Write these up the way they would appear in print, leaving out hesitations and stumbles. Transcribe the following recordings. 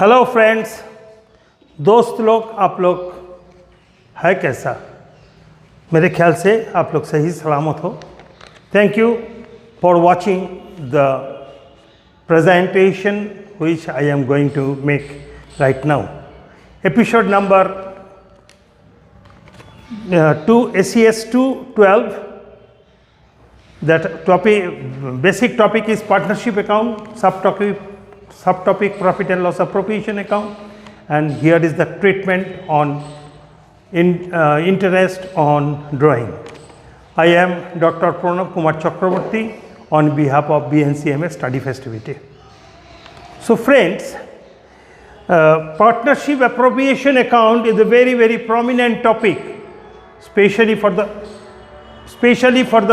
Hello friends, दोस्त लोग, आप लोग है कैसा? मेरे ख्याल से आप लोग सही सलामत हो। Thank you for watching the presentation which I am going to make right now. Episode number 2 ACS 212. That topic, basic topic is partnership account, subtopic profit and loss appropriation account, and here is the treatment on interest on drawing. I am Dr. Kr.Chakrabarti on behalf of BnCMS Study Festivity. So friends, partnership appropriation account is a very prominent topic, especially for the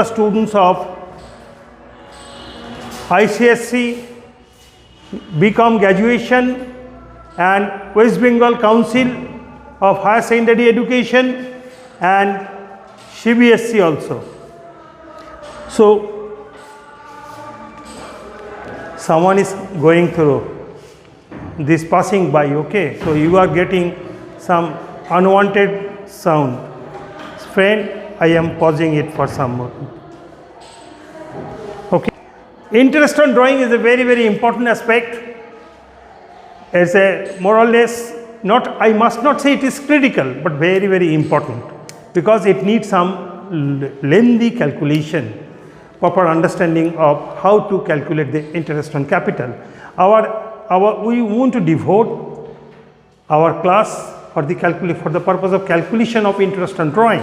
students of ICSE, BCom graduation and West Bengal Council of Higher Secondary Education and CBSE also. So someone is going through this passing by, okay, so you are getting some unwanted sound. Friend, I am pausing it for some more. Okay, interest on drawing is a very important aspect. It's a more or less, not, I must not say it is critical, but very important, because it needs some lengthy calculation, proper understanding of how to calculate the interest on capital. We want to devote our class for the purpose of calculation of interest on drawing.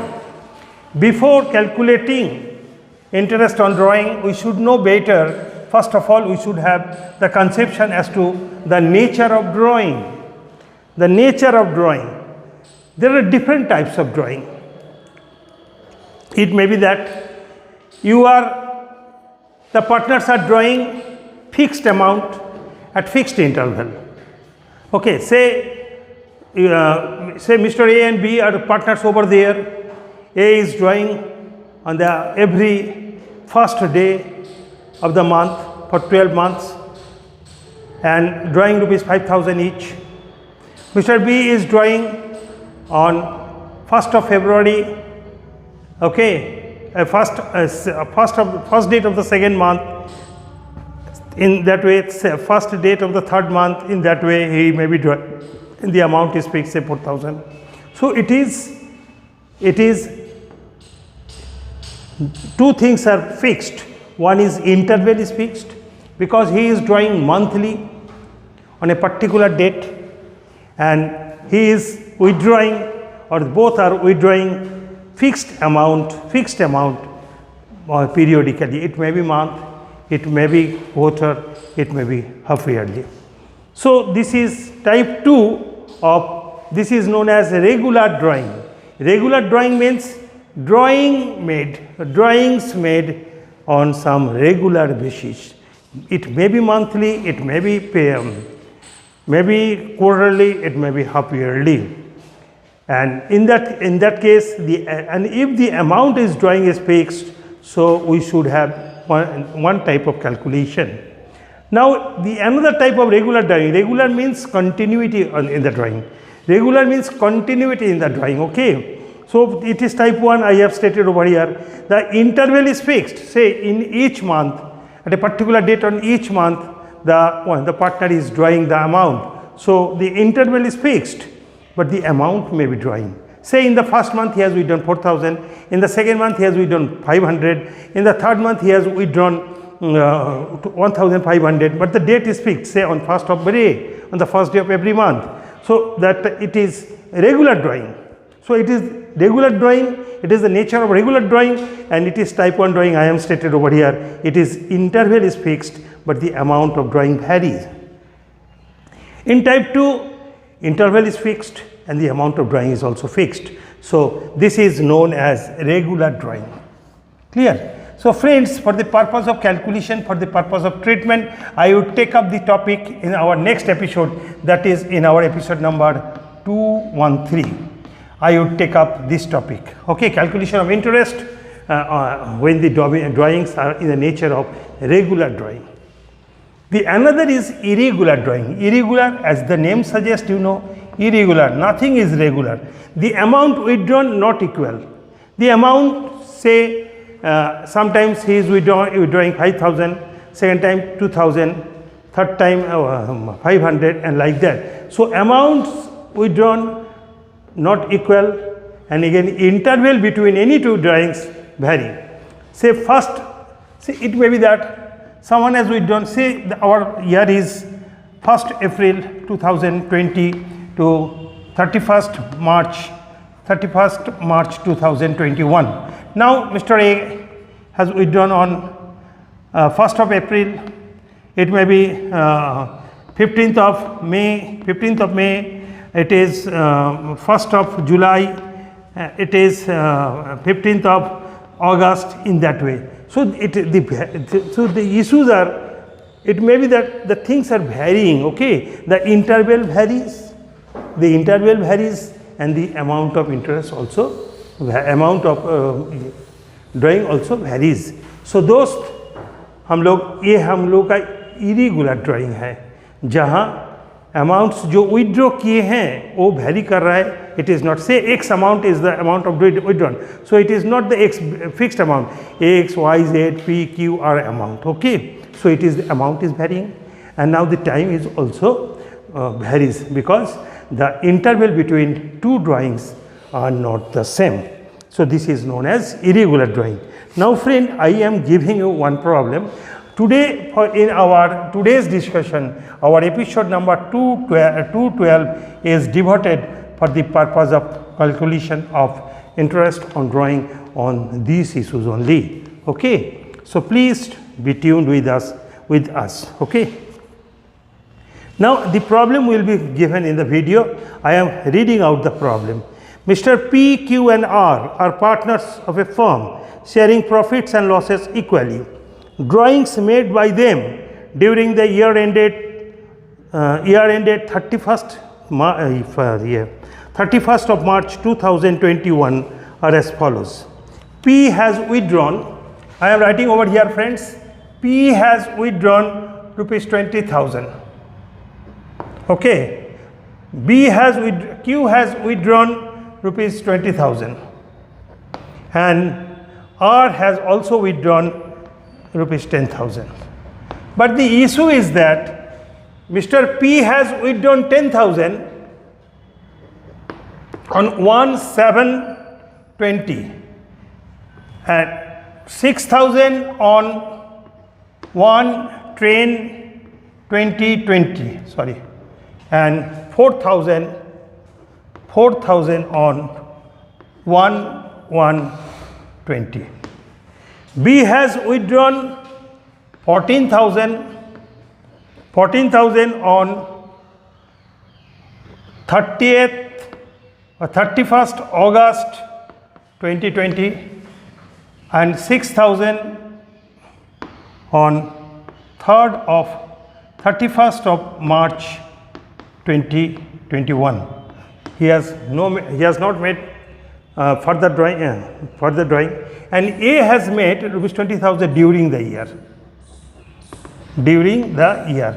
Before calculating interest on drawing, we should know better. First of all, we should have the conception as to the nature of drawing. The nature of drawing. There are different types of drawing. It may be that the partners are drawing fixed amount at fixed interval. Okay, say Mr. A and B are partners over there. A is drawing on the every first day of the month for 12 months and drawing rupees 5,000 each. Mr. B is drawing on 1st of February, okay, first date of the second month. In that way, first date of the third month. In that way, he may be drawing. The amount is fixed, say 4,000. So it is two things are fixed. One is interval is fixed because he is drawing monthly on a particular date, and he is withdrawing, or both are withdrawing fixed amount periodically. It may be month, it may be quarter, it may be half yearly. So this is type 2 of, this is known as regular drawing. Regular drawing means drawings made on some regular basis. It may be monthly, it may be quarterly, it may be half yearly. And in that case, and if the amount is drawing is fixed, so we should have one type of calculation. Now another type of regular drawing. Regular means continuity in the drawing. Regular means continuity in the drawing. Okay. So it is type 1. I have stated over here. The interval is fixed. Say in each month, at a particular date on each month, the partner is drawing the amount. So the interval is fixed, but the amount may be drawing. Say in the first month he has withdrawn 4,000. In the second month he has withdrawn 500. In the third month he has withdrawn 1,500. But the date is fixed. Say on 1st of May, on the first day of every month. So that it is regular drawing. So it is regular drawing, it is the nature of regular drawing, and it is type 1 drawing. I am stated over here. It is interval is fixed, but the amount of drawing varies. In type 2, interval is fixed and the amount of drawing is also fixed. So this is known as regular drawing. Clear? So friends, for the purpose of calculation, for the purpose of treatment, I would take up the topic in our next episode, that is in our episode number 213. I would take up this topic. Okay, calculation of interest when the drawings are in the nature of regular drawing. The another is irregular drawing. Irregular, as the name suggests, you know, irregular, nothing is regular. The amount withdrawn not equal. The amount, say, sometimes he is withdrawing 5,000, second time 2,000, third time 500, and like that. So amounts withdrawn not equal, and again interval between any two drawings vary. Say first, say it may be that someone has withdrawn, say our year is 1st April 2020 to 31st March 2021. Now Mr. A has withdrawn on 1st of April, it may be 15th of May, it is 1st of July, it is 15th of August, in that way. So the issues are, it may be that the things are varying, okay. The interval varies, and the amount of interest also, amount of drawing also varies. So दोस्त हम लोग का irregular drawing है, जहाँ amounts जो withdraw किए हैं वो वेरी कर रहा है. It is not say X amount is the amount of withdrawn, so it is not the X fixed amount, X Y Z P Q R amount, okay. So it is the amount is varying, and now the time is also varies because the interval between two drawings are not the same. So this is known as irregular drawing. Now friend, I am giving you one problem. Today in our today's discussion, our episode number 212 is devoted for the purpose of calculation of interest on drawing on these issues only. Okay. So please be tuned with us. Okay. Now the problem will be given in the video. I am reading out the problem. Mr. P, Q and R are partners of a firm sharing profits and losses equally. Drawings made by them during the year ended 31st of March 2021 are as follows. P has withdrawn, I am writing over here friends, P has withdrawn rupees 20,000. Okay. Q has withdrawn rupees 20,000 and R has also withdrawn rupees 10,000. But the issue is that Mr. P has withdrawn 10,000 on 1/7/20 and 6,000 on 1/10/2020, sorry, and 4,000 on 1/1/20. B has withdrawn 14,000 on 31st August 2020 and 6,000 on 31st of March 2021. He has not made further drawing, and A has made rupees 20,000 during the year.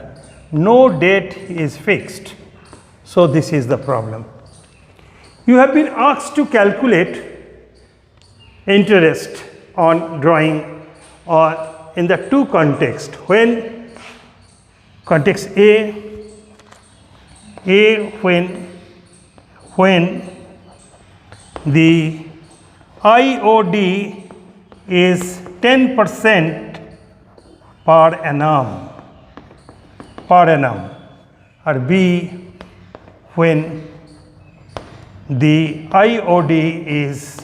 No date is fixed. So this is the problem. You have been asked to calculate interest on drawing or in the two contexts. When context A when the IOD is 10% per annum, or B when the IOD is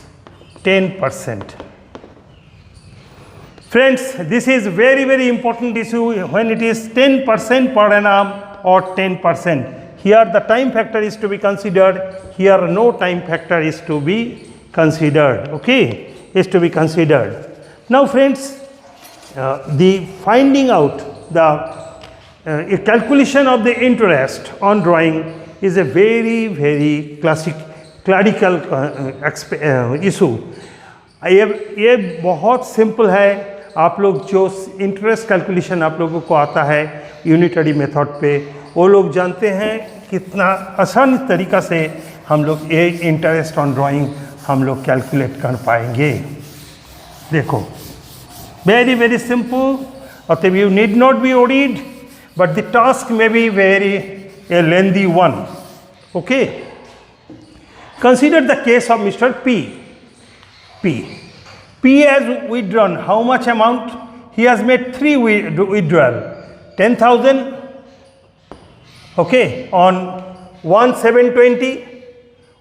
10%. Friends, this is very important issue when it is 10% per annum or 10%. Here the time factor is to be considered, here no time factor is to be considered, okay, is to be considered. Now friends, the finding out the calculation of the interest on drawing is a very clerical issue. ये बहुत simple है, आप लोग जो interest calculation आप लोगों को आता है यूनिटरी मेथड पे, वो लोग जानते हैं कितना आसान तरीका से हम लोग ये इंटरेस्ट ऑन ड्राइंग हम लोग कैलकुलेट कर पाएंगे। देखो वेरी वेरी सिंपल, और you need not be worried, but the task may be very a lengthy one. Okay, consider the case of Mr. P has withdrawn how much amount? He has made 3 withdrawal, 10,000, okay, on 1/7/20,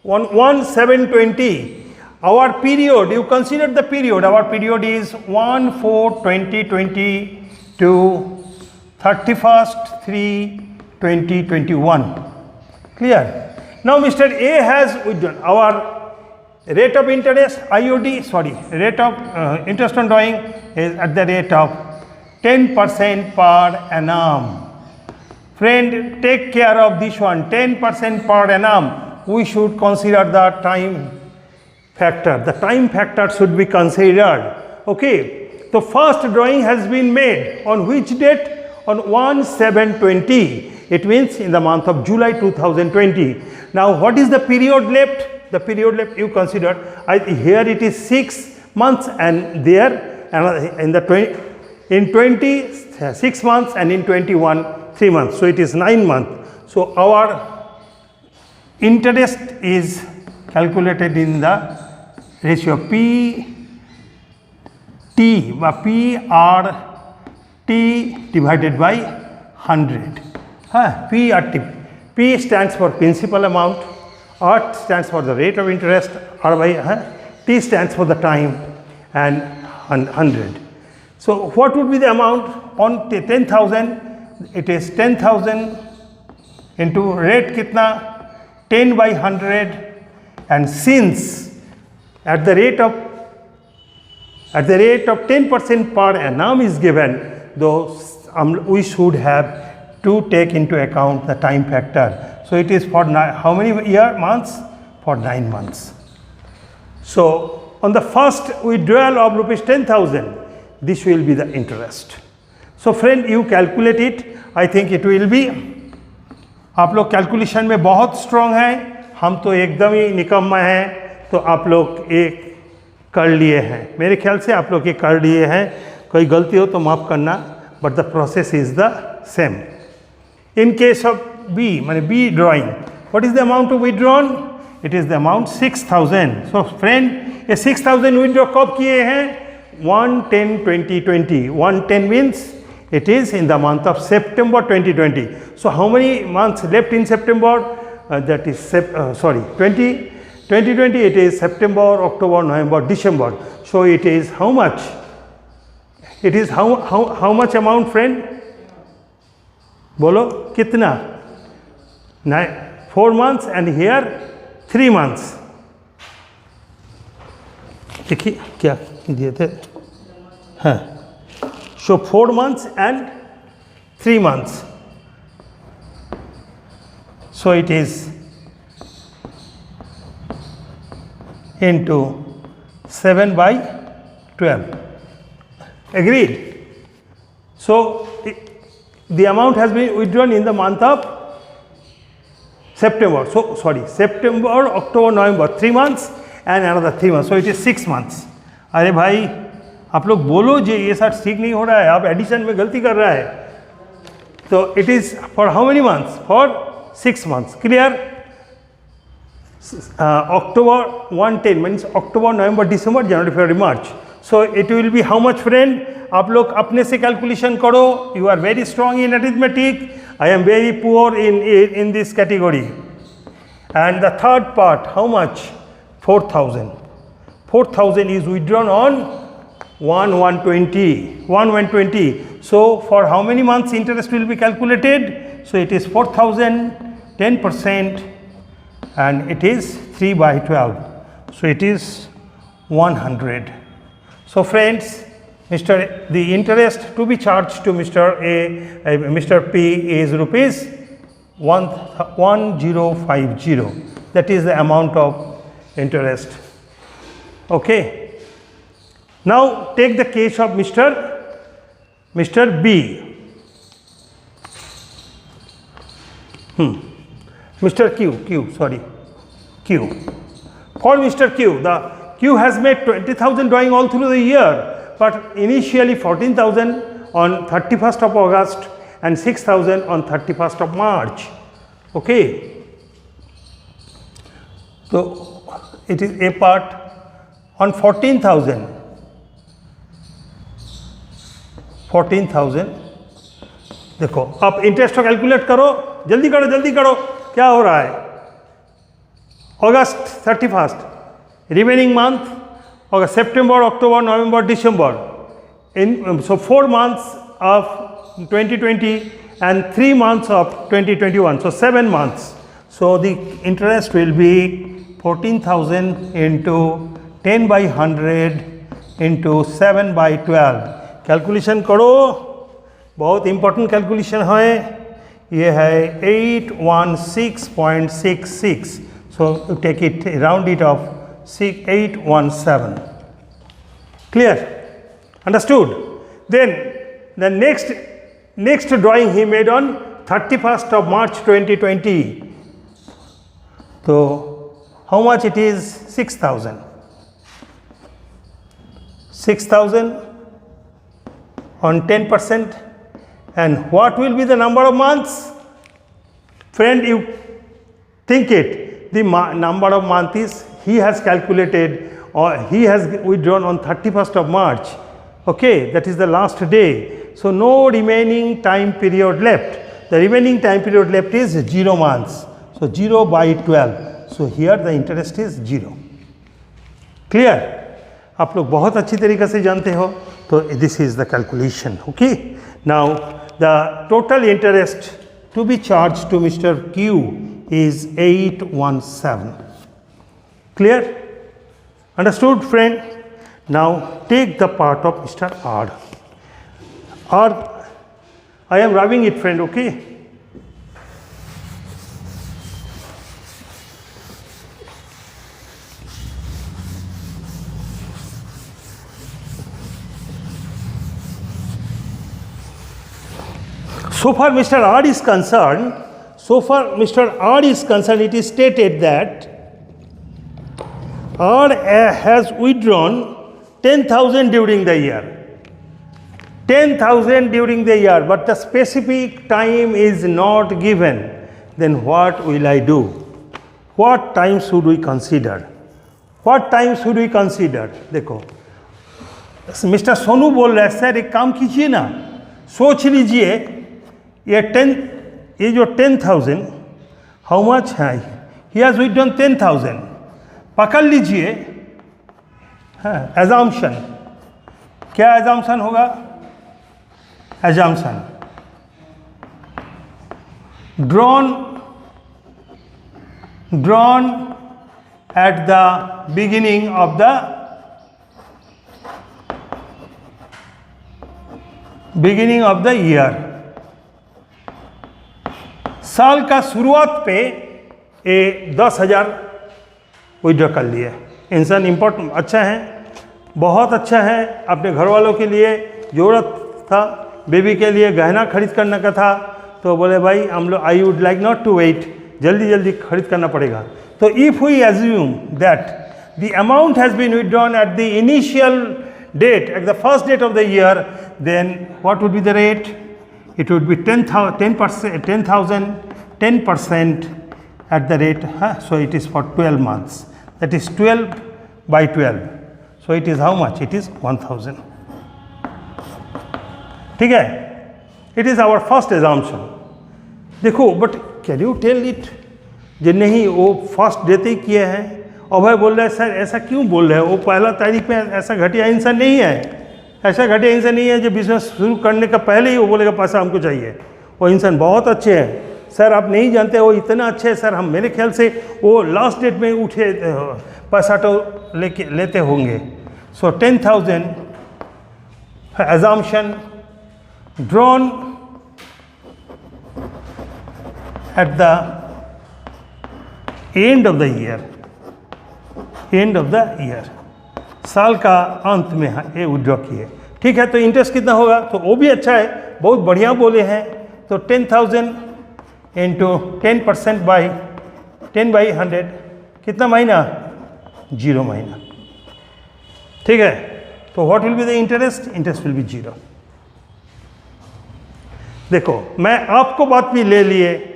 on 1/7/20. Our period, you consider the period, our period is 1/4/2020 to 31st/3/2021. Clear? Now Mr. A has withdrawn. Our rate of interest, rate of interest on drawing is at the rate of 10% per annum. Friend, take care of this one, 10% per annum. We should consider the time factor. The time factor should be considered. Okay. The first drawing has been made on which date? On 1/7/20. It means in the month of July 2020. Now what is the period left? The period left you consider, here it is 6 months and there in the 20 6 months and in 21 3 months. So it is 9 months. So our interest is calculated in the ratio P T divided by 100. P stands for principal amount, R stands for the rate of interest, T stands for the time, and 100. So what would be the amount on 10,000? It is 10,000 into rate kitna 10/100, and since at the rate of 10% per annum is given, though we should have to take into account the time factor. So it is for how many months? For 9 months. So on the first withdrawal of rupees 10,000, this will be the interest. So friend, you calculate it. I think it will be, आप लोग calculation में बहुत strong हैं, हम तो एकदम ही निकम्मा हैं, तो आप लोग एक कर लिए हैं, मेरे ख्याल से आप लोग ये कर लिए हैं, कोई गलती हो तो माफ़ करना, but the process is the same. In case of B, माने B drawing, what is the amount to withdrawn? It is the amount 6,000. So friend, ये 6,000 विड्रॉ कब किए हैं? 1/10/2020. 1/10 means it is in the month of September 2020. So how many months left in September? That is 2020. It is September, October, November, December. So it is how much? It is how much amount, friend? Bolo kitna? 4 months and here 3 months. देखिए क्या दिए थे? हाँ. So 4 months and 3 months. So it is into 7/12. Agreed? So the amount has been withdrawn in the month of September. So September, October, November, 3 months and another 3 months. So it is 6 months. अरे भाई आप लोग बोलो जी ये sir ठीक नहीं हो रहा है, आप एडिशन में गलती कर रहा है. तो it is for how many months? For 6 months. Clear? October 1/10 means October, November, December, January, February, March. So it will be how much, friend? आप लोग अपने से कैलकुलेशन करो. You are very strong in arithmetic. I am very poor in this category. And the third part, how much? 4,000. 4,000 is withdrawn on 1/1/20. So for how many months interest will be calculated? So it is 4,000, 10%, and it is 3/12. So it is 100. So friends, the interest to be charged to Mr. P is rupees 1050. That is the amount of interest. Okay. Now take the case of Mr. B. Mr. Q. For Mr. Q, the Q has made 20,000 drawing all through the year, but initially 14,000 on 31st of August and 6,000 on 31st of March. Okay. So it is a part on 14,000. देखो आप interest को calculate करो, जल्दी करो क्या हो रहा है. August 31st, remaining month, August, September, October, November, December. So 4 months of 2020 and 3 months of 2021. So 7 months. So the interest will be 14,000 into 10 by 100 into 7 by 12. Calculation करो, बहुत इंपॉर्टेंट कैलकुलेशन है. ये है 816.66. So you take it, round it off, 817. Clear? Understood? Then the next drawing he made on 31st of March 2020. So how much it is? 6,000. 6,000 on 10%. And what will be the number of months? Friend, you think it. The number of months is he has calculated, or he has withdrawn on 31st of March. Okay, that is the last day. So no remaining time period left. The remaining time period left is 0 months. So 0 by 12. So here the interest is 0. Clear? आप लोग बहुत अच्छी तरीके से जानते हो. तो this is the calculation. Okay. Now the total interest to be charged to Mr. Q is 817. Clear? Understood, friend? Now take the part of Mr. R. I am rubbing it, friend. Okay. So far Mr. R is concerned, it is stated that R has withdrawn 10,000 during the year. 10,000 during the year, but the specific time is not given. Then what will I do? What time should we consider? देखो, mister Sonu बोल रहे हैं, sir एक काम कीजिए ना, सोच लीजिए ये जो 10,000 हाउ मच है, ही हैज विथड्रॉन 10,000. पकड़ लीजिए. हाँ, एजम्पशन. क्या एजम्पशन होगा? Assumption drawn at the beginning of the year. साल का शुरुआत पे ये 10,000 विड्रॉ कर लिए. इंसान इम्पोर्टेंट अच्छा है, बहुत अच्छा है. अपने घर वालों के लिए ज़रूरत था, बेबी के लिए गहना खरीद करने का था, तो बोले भाई हम लोग I would like not to wait, जल्दी खरीद करना पड़ेगा. तो if we assume that the amount has been withdrawn at the initial date, at the first date of the year, then what would be the rate? It would be 10% at the rate, so it is for 12 months. That is 12 by 12. So it is how much? It is 1,000. ठीक है? It is our first assumption. देखो, but can you tell it? जो नहीं, वो first देते ही किए हैं. अभय बोल रहे हैं सर ऐसा क्यों बोल रहे हैं, वो पहला तारीख में ऐसा घटिया इंसान नहीं है. ऐसा घटिया इंसान नहीं है जो बिजनेस शुरू करने का पहले ही वो बोलेगा पैसा हमको चाहिए. वो इंसान बहुत अच्छे हैं सर, आप नहीं जानते, वो इतना अच्छे हैं सर, हम मेरे ख्याल से वो लास्ट डेट में उठे पैसा तो लेते होंगे. सो 10,000 assumption drawn at the end of the year. साल का अंत में ये विड्रॉ किए, ठीक है। तो इंटरेस्ट कितना होगा, तो वो भी अच्छा है, बहुत बढ़िया बोले हैं। तो 10,000 इंटू 10% बाई 10/100 कितना महीना, 0 महीना, ठीक है। तो what will be the interest, interest will be 0। देखो मैं आपको बात भी ले लिए,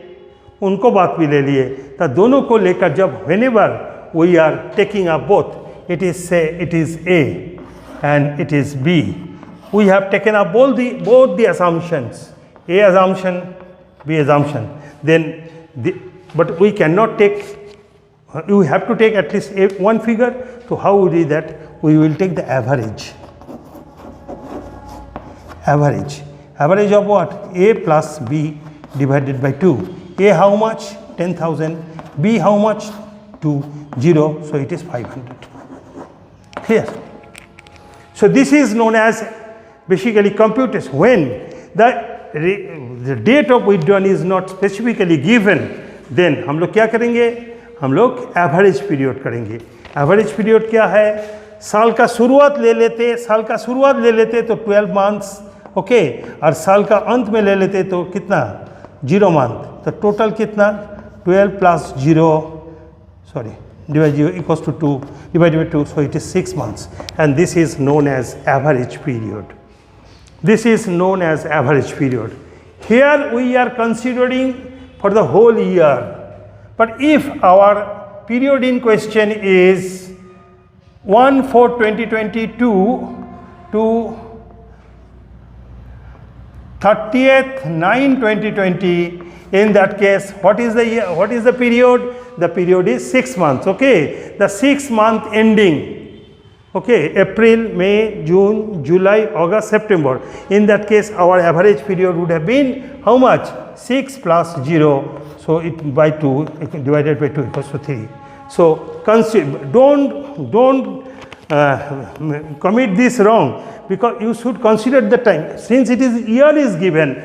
उनको बात भी ले लिए, तो दोनों को लेकर जब whenever we are taking up both, it is say it is A and it is B, we have taken up both the assumptions, A assumption, B assumption, then but we cannot take, you have to take at least one figure. So how we do that, we will take the average of what, A plus B divided by 2. A how much, 10,000, B how much, 0, so it is 500. Here, so this is known as basically computation. When the date of withdrawal is not specifically given, then हम लोग क्या करेंगे, हम लोग average period करेंगे। Average period क्या है, साल का शुरुआत ले लेते तो 12 मंथ्स, ओके, और साल का अंत में ले लेते तो कितना, 0 मंथ। तो टोटल कितना, 12 plus 0, sorry, divide 0 equals to 2 divided by 2, so it is 6 months, and this is known as average period. This is known as average period. Here we are considering for the whole year, but if our period in question is 1/4/2022 to 30/9/2020, in that case what is the year, what is the period, the period is 6 months, okay. The 6 month ending, okay, April, May, June, July, August, September. In that case our average period would have been how much, 6 plus 0, so it by 2 divided by 2 equals to 3. So don't commit this wrong, because you should consider the time. Since it is year is given,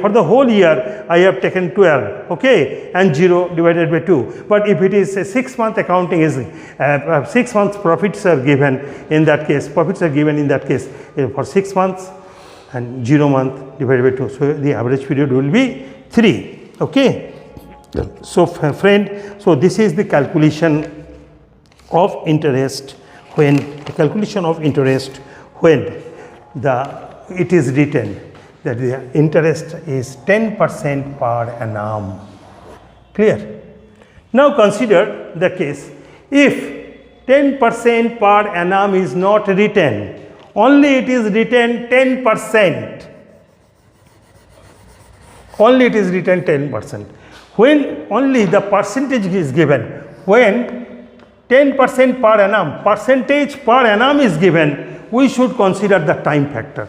for the whole year I have taken 12, okay, and 0 divided by 2. But if it is a 6 month accounting, is 6 months profits are given, in that case for 6 months and 0 month divided by 2, so the average period will be 3, okay. So friend, so this is the calculation of interest, when it is written that the interest is 10% per annum. Clear? Now consider the case, if 10% per annum is not written, only it is written 10%, only it is written 10%, when only the percentage is given, when 10% per annum, percentage per annum is given, we should consider the time factor.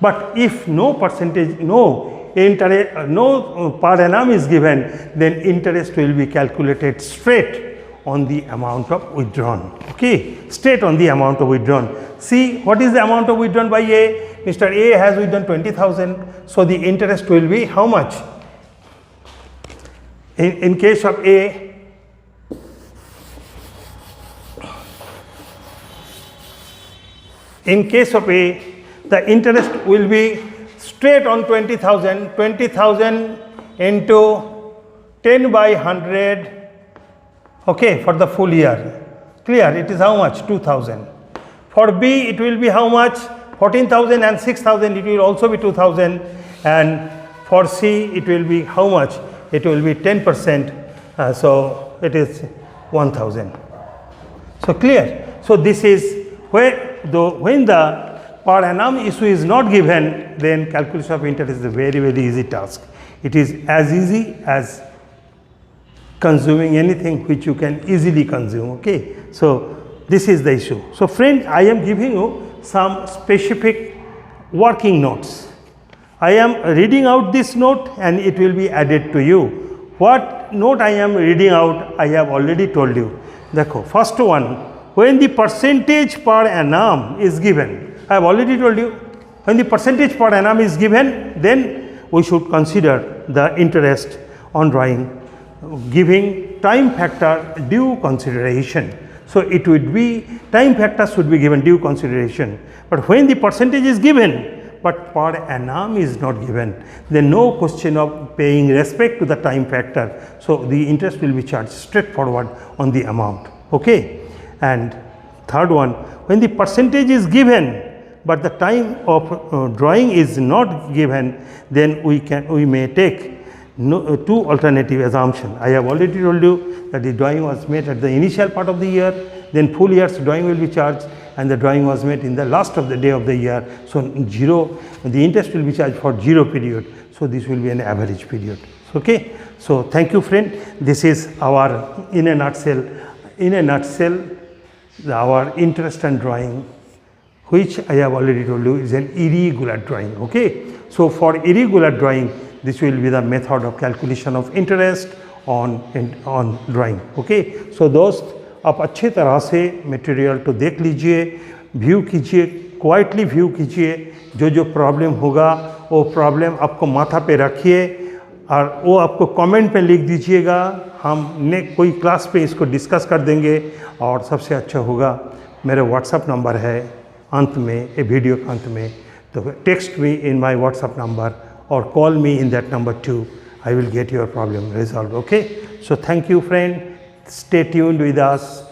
But if no percentage, no per annum is given, then interest will be calculated straight on the amount of withdrawn, okay, straight on the amount of withdrawn. See, what is the amount of withdrawn by A? Mr. A has withdrawn 20,000, so the interest will be how much? In case of A, the interest will be straight on 20,000, 20,000 into 10/100, okay, for the full year. Clear? It is how much? 2,000. For B, it will be how much? 14,000 and 6,000, it will also be 2,000. And for C, it will be how much? It will be 10%, so it is 1,000. So clear? So this is where, when the per annum issue is not given, then calculation of interest is a very, very easy task. It is as easy as consuming anything which you can easily consume, okay. So this is the issue. So friend, I am giving you some specific working notes. I am reading out this note and it will be added to you. What note I am reading out, I have already told you. Dekho, first one, when the percentage per annum is given, I have already told you, when the percentage per annum is given, then we should consider the interest on drawing, giving time factor due consideration. So it would be, time factor should be given due consideration. But when the percentage is given, but per annum is not given, then no question of paying respect to the time factor. So the interest will be charged straightforward on the amount. Okay. And third one, when the percentage is given, but the time of drawing is not given, then we may take two alternative assumptions. I have already told you that the drawing was made at the initial part of the year, then full year's drawing will be charged, and the drawing was made in the last of the day of the year. So the interest will be charged for 0 period. So this will be an average period. Okay. So thank you, friend. This is our, in a nutshell, our interest and drawing, which I have already told you is an irregular drawing. Okay. So for irregular drawing, this will be the method of calculation of interest on drawing. Okay. So दोस्त आप अच्छे तरह से material तो देख लीजिए, view कीजिए, quietly view कीजिए, जो प्रॉब्लम होगा वो प्रॉब्लम आपको माथा पे रखिए और वो आपको कमेंट पे लिख दीजिएगा, हम कोई क्लास पे इसको डिस्कस कर देंगे। और सबसे अच्छा होगा मेरा व्हाट्सअप नंबर है अंत में, वीडियो के अंत में, तो text me in my WhatsApp number or call me in that number too. I will get your problem resolved. Okay. So thank you, friend. Stay tuned with us.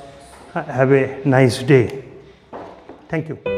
Have a nice day. Thank you.